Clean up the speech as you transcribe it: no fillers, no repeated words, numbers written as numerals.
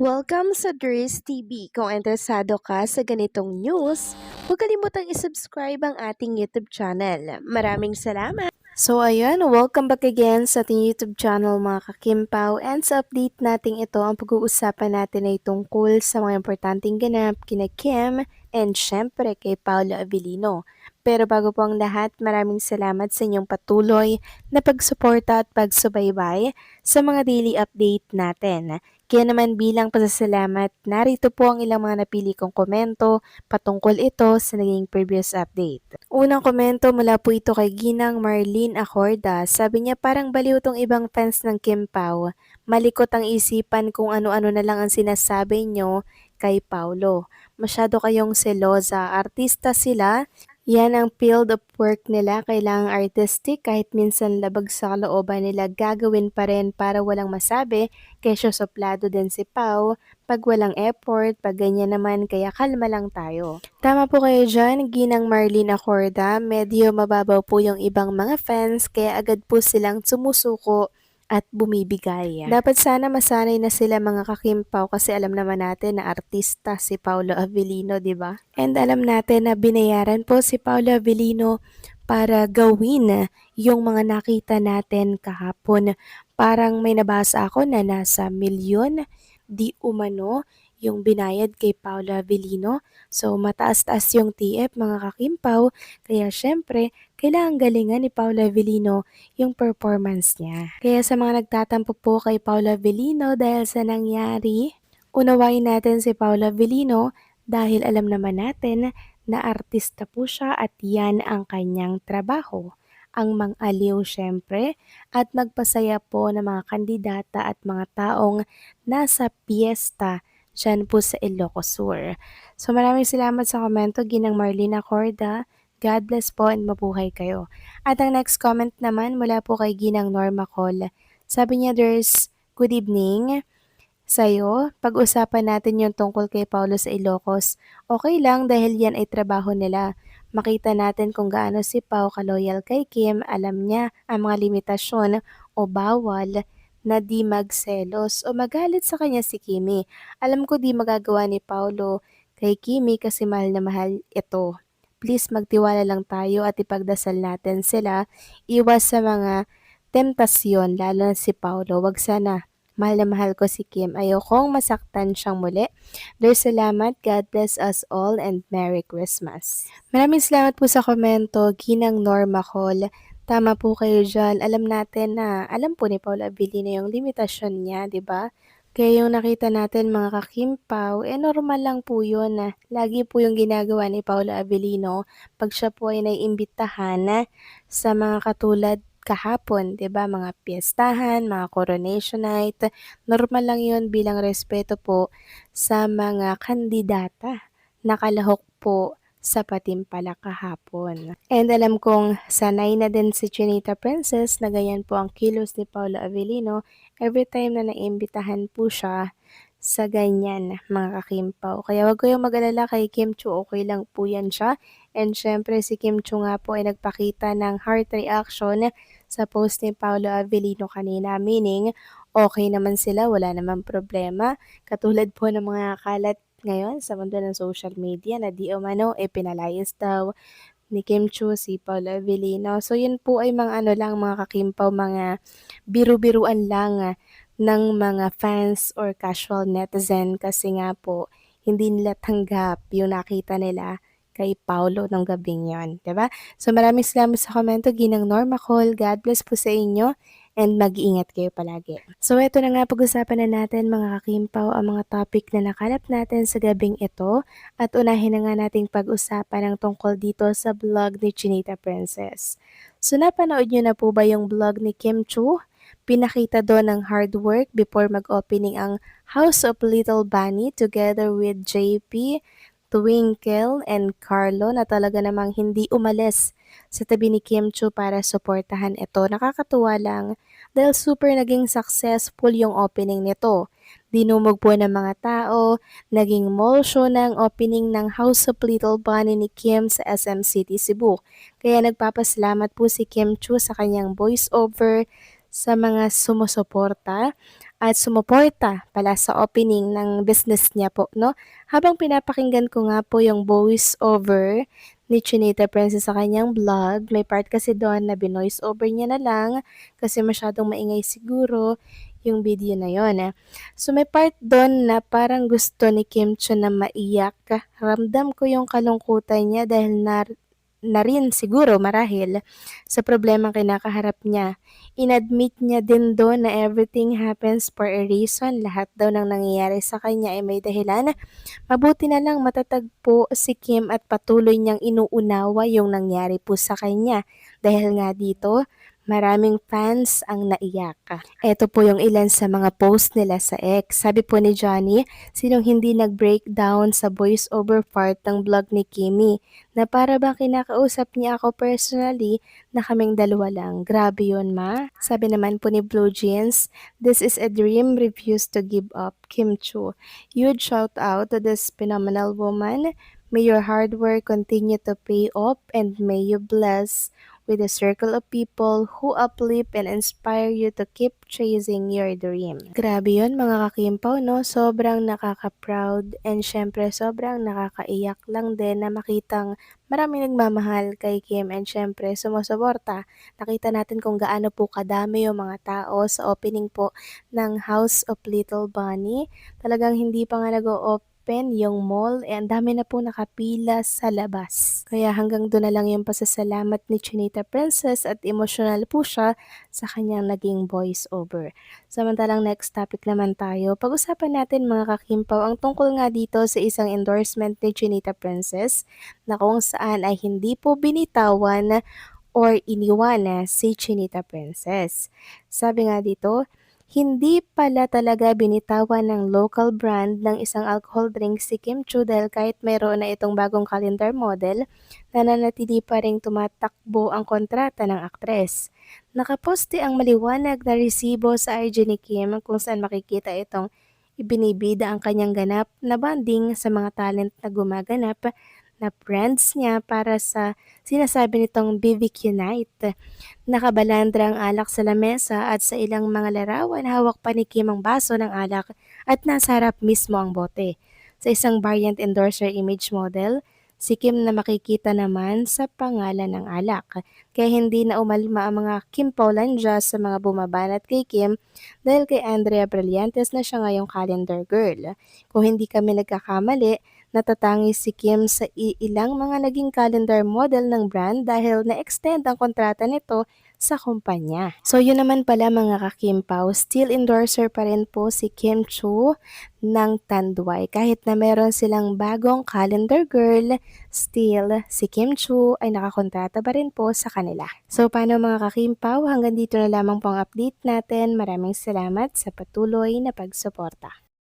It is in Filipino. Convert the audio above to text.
Welcome sa Dries TV. Kung interesado ka sa ganitong news, huwag kalimutang isubscribe ang ating YouTube channel. Maraming salamat! So ayan, welcome back again sa ating YouTube channel mga kakimpaw, and sa update natin ito, ang pag-uusapan natin ay tungkol sa mga importanteng ganap kina Kim and syempre kay Paolo Avellino. Pero bago po ang lahat, maraming salamat sa inyong patuloy na pagsuporta at pagsubaybay sa mga daily update natin. Kaya naman bilang pasasalamat, narito po ang ilang mga napili kong komento patungkol ito sa naging previous update. Unang komento mula po ito kay Ginang Marlene Acorda. Sabi niya parang baliw tong ibang fans ng Kim Pao. Malikot ang isipan kung ano-ano na lang ang sinasabi nyo kay Paulo. Masyado kayong selosa. Artista sila. Yan ang field of work nila, kailangang artistic kahit minsan labag sa kalooban nila gagawin pa rin para walang masabi, kesyo suplado din si Pau, pag walang effort, pag ganyan naman kaya kalma lang tayo. Tama po kayo dyan, Ginang Marlene Acorda, medyo mababaw po yung ibang mga fans kaya agad po silang sumusuko at bumibigay. Dapat sana masanay na sila mga kakimpaw kasi alam naman natin na artista si Paolo Avellino, di ba? And alam natin na binayaran po si Paolo Avellino para gawin yung mga nakita natin kahapon. Parang may nabasa ako na nasa milyon di umano yung binayad kay Paolo Avellino. So mataas-taas yung TF mga kakimpaw. Kaya syempre, kailangan galingan ni Paolo Avellino yung performance niya. Kaya sa mga nagtatampo po kay Paolo Avellino dahil sa nangyari, unawain natin si Paolo Avellino dahil alam naman natin na artista po siya at yan ang kanyang trabaho. Ang mang-aliw syempre at magpasaya po ng mga kandidata at mga taong nasa piyesta dyan po sa Ilocos Sur. So maraming salamat sa komento, Ginang Marlene Acorda. God bless po and mabuhay kayo. At ang next comment naman mula po kay Ginang Norma Col. Sabi niya, there's good evening sa'yo. Pag-usapan natin yung tungkol kay Paulo sa Ilocos. Okay lang dahil yan ay trabaho nila. Makita natin kung gaano si Pau kaloyal kay Kim, alam niya ang mga limitasyon o bawal na di magselos o magalit sa kanya si Kimi. Alam ko di magagawa ni Paulo kay Kimi kasi mahal na mahal ito. Please magtiwala lang tayo at ipagdasal natin sila. Iwas sa mga temptasyon, lalo na si Paulo. Wag sana. Mahal na mahal ko si Kim. Ayokong masaktan siyang muli. Lord, salamat. God bless us all and Merry Christmas. Maraming salamat po sa komento, Ginang Norma Col. Tama po kayo dyan. Alam natin na, alam po ni Paula Abilino yung limitasyon niya, di ba? Kaya yung nakita natin mga kakimpaw, normal lang po yun na lagi po yung ginagawa ni Paula Avellino pag siya po ay naiimbitahan sa mga katulad kahapon, 'di ba? Mga piyestahan, mga coronation night. Normal lang 'yun bilang respeto po sa mga kandidata. Nakalahok po sa patimpala kahapon. And alam kong sanay na din si Chinita Princess na ganyan po ang kilos ni Paula Avellino every time na naimbitahan po siya sa ganyan mga kakimpaw. Kaya wag kayong mag-alala kay Kim Chu, okay lang po yan siya. And syempre si Kim Chu nga po ay nagpakita ng heart reaction sa post ni Paolo Avellino kanina, meaning okay naman sila, wala namang problema. Katulad po ng mga kalat ngayon sa mundo ng social media na di umano pinalayas daw ni Kim Chu si Paolo Avellino. So yun po ay mga ano lang mga kakimpaw, mga biru-biruan lang ng mga fans or casual netizen kasi nga po hindi nila tanggap yung nakita nila kay Paulo ng gabing yon, 'di ba? So maraming salamat sa komento, Ginang Norma Col. God bless po sa inyo and mag-iingat kayo palagi. So ito na nga, pag-usapan na natin mga kakimpaw ang mga topic na nakalap natin sa gabing ito at unahin na nga nating pag-usapan ang tungkol dito sa vlog ni Chinita Princess. So napanood nyo na po ba yung vlog ni Kim Chu? Pinakita doon ang hard work before mag-opening ang House of Little Bunny together with JP, Twinkle, and Carlo na talaga namang hindi umalis sa tabi ni Kim Chu para suportahan ito. Nakakatuwa lang dahil super naging successful yung opening nito. Dinumog po ng mga tao, naging mall show ng opening ng House of Little Bunny ni Kim sa SM City, Cebu. Kaya nagpapasalamat po si Kim Chu sa kanyang voiceover, sa mga sumusuporta at sumuporta pala sa opening ng business niya po, no? Habang pinapakinggan ko nga po yung voice over ni Chinita Princess sa kanyang vlog, may part kasi doon na binoice over niya na lang kasi masyadong maingay siguro yung video na yon. So may part doon na parang gusto ni Kim Cho na maiyak. Ramdam ko yung kalungkutan niya dahil na rin siguro marahil sa problemang kinakaharap niya. Inadmit niya din doon na everything happens for a reason. Lahat daw ng nangyayari sa kanya ay may dahilan. Mabuti na lang matatag po si Kim at patuloy niyang inuunawa yung nangyari po sa kanya. Dahil nga dito, maraming fans ang naiyak. Ito po yung ilan sa mga post nila sa X. Sabi po ni Johnny, sinong hindi nag-breakdown sa voice over part ng vlog ni Kimi na para bang kinakausap niya ako personally na kaming dalawa lang. Grabe yun, ma. Sabi naman po ni Blue Jeans, this is a dream, refuse to give up. Kim Chu. Huge shout out to this phenomenal woman. May your hard work continue to pay off and may you bless with a circle of people who uplift and inspire you to keep chasing your dream. Grabe yun mga kakimpaw, no? Sobrang nakaka-proud and syempre sobrang nakakaiyak lang din na makitang maraming nagmamahal kay Kim and syempre sumusuporta. Nakita natin kung gaano po kadami yung mga tao sa opening po ng House of Little Bunny. Talagang hindi pa nga nag-open yung mall, ang dami na po nakapila sa labas. Kaya hanggang doon na lang yung pasasalamat ni Chinita Princess at emotional po siya sa kanyang naging voice over. Samantalang next topic naman tayo, pag-usapan natin mga kakimpaw ang tungkol nga dito sa isang endorsement ni Chinita Princess na kung saan ay hindi po binitawan or iniwan si Chinita Princess. Sabi nga dito, hindi pala talaga binitawan ng local brand ng isang alcohol drink si Kim Chu dahil kahit mayroon na itong bagong calendar model, nananatili pa ring tumatakbo ang kontrata ng aktres. Nakaposte ang maliwanag na resibo sa IG ni Kim kung saan makikita itong ibinibida ang kanyang ganap na banding sa mga talent na gumaganap na brands niya para sa sinasabi nitong BBQ Night. Nakabalandra ang alak sa lamesa at sa ilang mga larawan hawak pa ni Kim ang baso ng alak at nasa harap mismo ang bote. Sa isang variant endorser image model, si Kim na makikita naman sa pangalan ng alak. Kaya hindi na umalma ang mga Kim Paulandia sa mga bumabanat kay Kim dahil kay Andrea Brillantes na siya ngayong calendar girl. Kung hindi kami nagkakamali, natatangi si Kim sa ilang mga naging calendar model ng brand dahil na-extend ang kontrata nito sa kumpanya. So yun naman pala mga kakimpaw, still endorser pa rin po si Kim Chu ng Tanduay. Kahit na meron silang bagong calendar girl, still si Kim Chu ay nakakontrata pa rin po sa kanila. So paano mga kakimpaw, hanggang dito na lamang po ang update natin. Maraming salamat sa patuloy na pagsuporta.